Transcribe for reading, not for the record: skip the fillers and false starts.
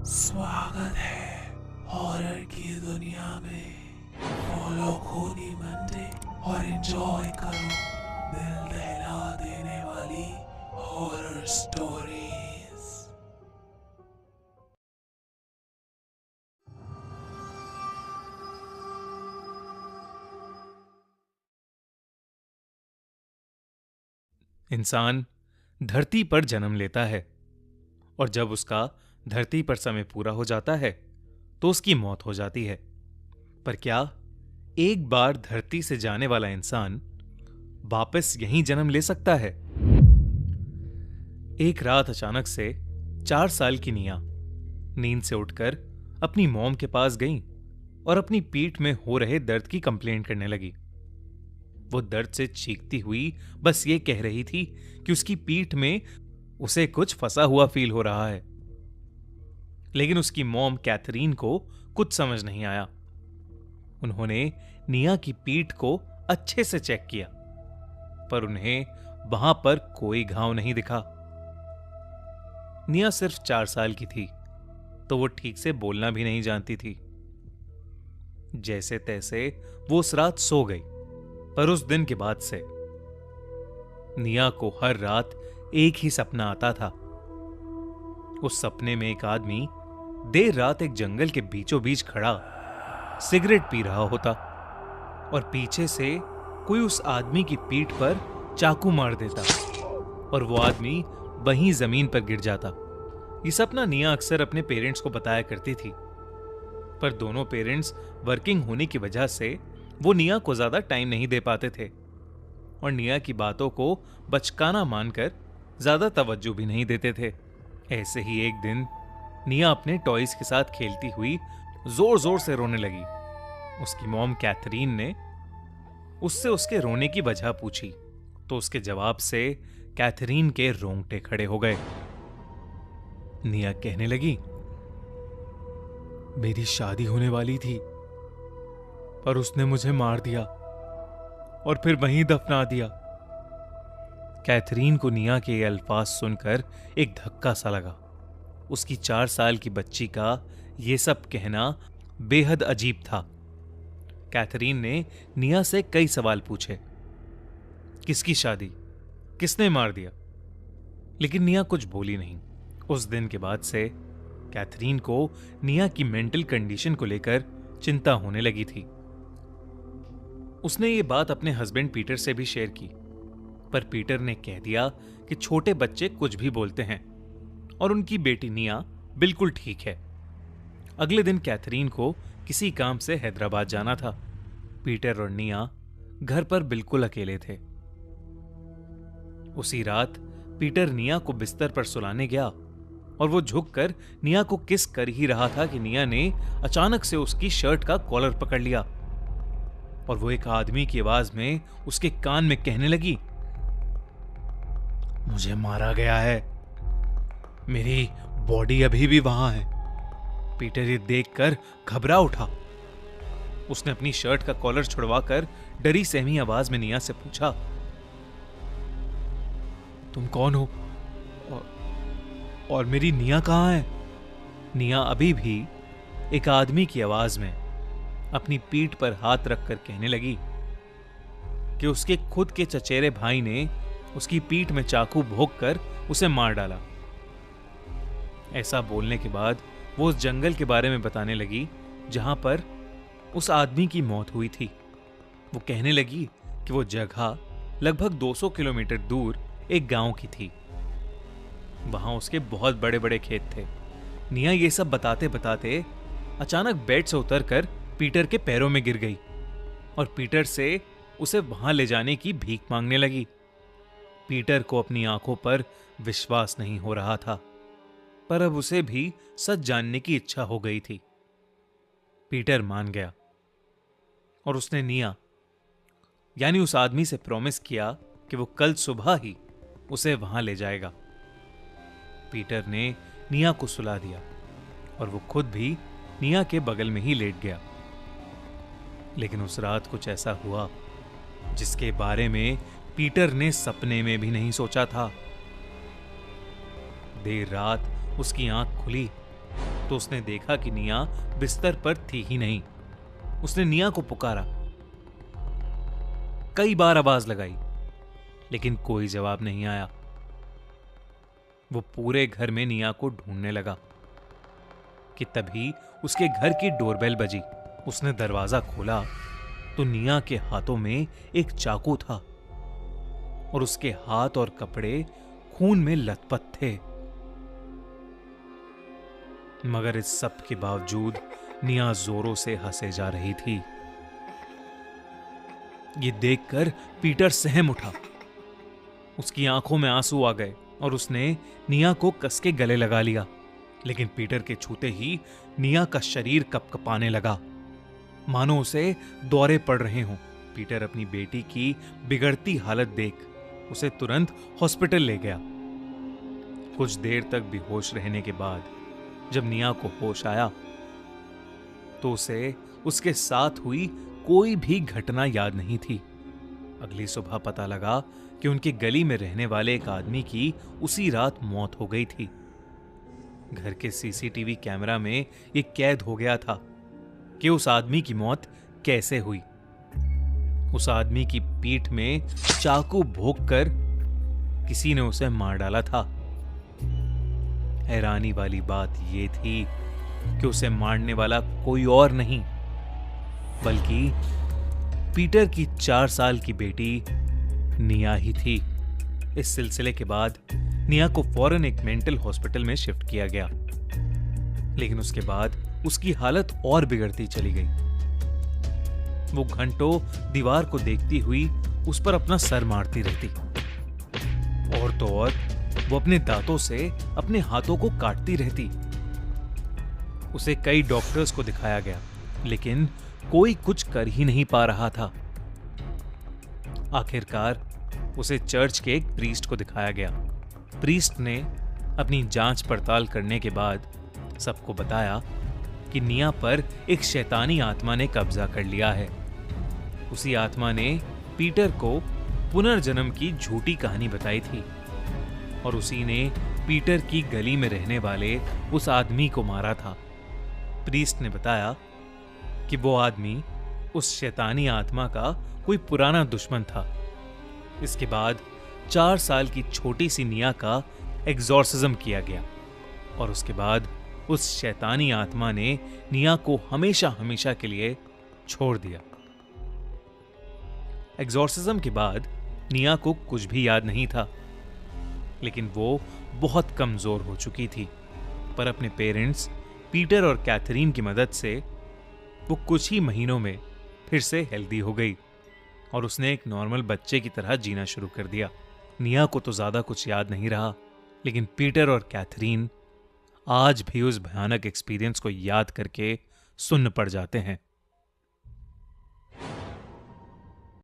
स्वागत है हॉरर की दुनिया में। फॉलो खूनी मंडे और एंजॉय करो दिल दहला देने वाली हॉरर स्टोरीज। इंसान धरती पर जन्म लेता है और जब उसका धरती पर समय पूरा हो जाता है तो उसकी मौत हो जाती है। पर क्या एक बार धरती से जाने वाला इंसान वापस यहीं जन्म ले सकता है? एक रात अचानक से 4 साल की निया नींद से उठकर अपनी मॉम के पास गई और अपनी पीठ में हो रहे दर्द की कंप्लेंट करने लगी। वो दर्द से चीखती हुई बस ये कह रही थी कि उसकी पीठ में उसे कुछ फंसा हुआ फील हो रहा है। लेकिन उसकी मॉम कैथरीन को कुछ समझ नहीं आया। उन्होंने निया की पीठ को अच्छे से चेक किया, पर उन्हें वहां पर कोई घाव नहीं दिखा। निया सिर्फ 4 साल की थी, तो वो ठीक से बोलना भी नहीं जानती थी। जैसे तैसे वो उस रात सो गई, पर उस दिन के बाद से निया को हर रात एक ही सपना आता था। उस सपने में एक आदमी देर रात एक जंगल के बीचों बीच खड़ा सिगरेट पी रहा होता और पीछे से कोई उस आदमी की पीठ पर चाकू मार देता और वो आदमी वहीं जमीन पर गिर जाता। ये सपना निया अक्सर अपने पेरेंट्स को बताया करती थी, पर दोनों पेरेंट्स वर्किंग होने की वजह से वो निया को ज्यादा टाइम नहीं दे पाते थे और निया की बातों को बचकाना मानकर ज्यादा तवज्जो भी नहीं देते थे। ऐसे ही एक दिन निया अपने टॉयज के साथ खेलती हुई जोर जोर से रोने लगी। उसकी मॉम कैथरीन ने उससे उसके रोने की वजह पूछी, तो उसके जवाब से कैथरीन के रोंगटे खड़े हो गए। निया कहने लगी, मेरी शादी होने वाली थी, पर उसने मुझे मार दिया और फिर वहीं दफना दिया। कैथरीन को निया के ये अल्फाज सुनकर एक धक्का सा लगा। उसकी 4 साल की बच्ची का ये सब कहना बेहद अजीब था। कैथरीन ने निया से कई सवाल पूछे, किसकी शादी, किसने मार दिया, लेकिन निया कुछ बोली नहीं। उस दिन के बाद से कैथरीन को निया की मेंटल कंडीशन को लेकर चिंता होने लगी थी। उसने ये बात अपने हस्बैंड पीटर से भी शेयर की, पर पीटर ने कह दिया कि छोटे बच्चे कुछ भी बोलते हैं और उनकी बेटी निया बिल्कुल ठीक है। अगले दिन कैथरीन को किसी काम से हैदराबाद जाना था। पीटर और निया घर पर बिल्कुल अकेले थे। उसी रात पीटर निया को बिस्तर पर सुलाने गया और वो झुककर निया को किस कर ही रहा था कि निया ने अचानक से उसकी शर्ट का कॉलर पकड़ लिया और वो एक आदमी की आवाज में उसके कान में कहने लगी, मुझे मारा गया है, मेरी बॉडी अभी भी वहां है। पीटर ये देखकर घबरा उठा। उसने अपनी शर्ट का कॉलर छुड़वाकर डरी सहमी आवाज में निया से पूछा, तुम कौन हो और मेरी निया कहां है? निया अभी भी एक आदमी की आवाज में अपनी पीठ पर हाथ रखकर कहने लगी कि उसके खुद के चचेरे भाई ने उसकी पीठ में चाकू भोंककर उसे मार डाला। ऐसा बोलने के बाद वो उस जंगल के बारे में बताने लगी जहां पर उस आदमी की मौत हुई थी। वो कहने लगी कि वो जगह लगभग 200 किलोमीटर दूर एक गांव की थी। वहां उसके बहुत बड़े बड़े खेत थे। निया ये सब बताते बताते अचानक बेड से उतरकर पीटर के पैरों में गिर गई और पीटर से उसे वहां ले जाने की भीख मांगने लगी। पीटर को अपनी आंखों पर विश्वास नहीं हो रहा था, पर अब उसे भी सच जानने की इच्छा हो गई थी। पीटर मान गया और उसने निया यानी उस आदमी से प्रॉमिस किया कि वो कल सुबह ही उसे वहां ले जाएगा। पीटर ने निया को सुला दिया और वो खुद भी निया के बगल में ही लेट गया। लेकिन उस रात कुछ ऐसा हुआ जिसके बारे में पीटर ने सपने में भी नहीं सोचा था। देर रात उसकी आंख खुली तो उसने देखा कि निया बिस्तर पर थी ही नहीं। उसने निया को पुकारा, कई बार आवाज लगाई, लेकिन कोई जवाब नहीं आया। वो पूरे घर में निया को ढूंढने लगा कि तभी उसके घर की डोरबेल बजी। उसने दरवाजा खोला तो निया के हाथों में एक चाकू था और उसके हाथ और कपड़े खून में लथपथ थे। मगर इस सब के बावजूद निया जोरों से हंसे जा रही थी। ये देखकर पीटर सहम उठा। उसकी आंखों में आंसू आ गए और उसने निया को कस के गले लगा लिया। लेकिन पीटर के छूते ही निया का शरीर कपकपाने लगा, मानो उसे दौरे पड़ रहे हों। पीटर अपनी बेटी की बिगड़ती हालत देख उसे तुरंत हॉस्पिटल ले गया। कुछ देर तक बेहोश रहने के बाद जब निया को होश आया तो उसे उसके साथ हुई कोई भी घटना याद नहीं थी। अगली सुबह पता लगा कि उनकी गली में रहने वाले एक आदमी की उसी रात मौत हो गई थी। घर के सीसीटीवी कैमरा में ये कैद हो गया था कि उस आदमी की मौत कैसे हुई। उस आदमी की पीठ में चाकू भोंककर किसी ने उसे मार डाला था। हैरानी वाली बात यह थी कि उसे मारने वाला कोई और नहीं बल्कि पीटर की 4 साल की बेटी निया ही थी। इस सिलसिले के बाद निया को फौरन एक मेंटल हॉस्पिटल में शिफ्ट किया गया, लेकिन उसके बाद उसकी हालत और बिगड़ती चली गई। वो घंटों दीवार को देखती हुई उस पर अपना सर मारती रहती और तो और वो अपने दांतों से अपने हाथों को काटती रहती। उसे कई डॉक्टर्स को दिखाया गया, लेकिन कोई कुछ कर ही नहीं पा रहा था। आखिरकार उसे चर्च के एक प्रीस्ट को दिखाया गया। प्रीस्ट ने अपनी जांच पड़ताल करने के बाद सबको बताया कि निया पर एक शैतानी आत्मा ने कब्जा कर लिया है। उसी आत्मा ने पीटर को पुनर्जन्म की झूठी कहानी बताई थी और उसी ने पीटर की गली में रहने वाले उस आदमी को मारा था। प्रीस्ट ने बताया कि वो आदमी उस शैतानी आत्मा का कोई पुराना दुश्मन था। इसके बाद 4 साल की छोटी सी निया का एग्जॉर्सिज्म किया गया और उसके बाद उस शैतानी आत्मा ने निया को हमेशा हमेशा के लिए छोड़ दिया। एग्जॉर्सिज्म के बाद निया को कुछ भी याद नहीं था, लेकिन वो बहुत कमजोर हो चुकी थी। पर अपने पेरेंट्स पीटर और कैथरीन की मदद से वो कुछ ही महीनों में फिर से हेल्दी हो गई और उसने एक नॉर्मल बच्चे की तरह जीना शुरू कर दिया। निया को तो ज्यादा कुछ याद नहीं रहा, लेकिन पीटर और कैथरीन आज भी उस भयानक एक्सपीरियंस को याद करके सुन्न पड़ जाते हैं।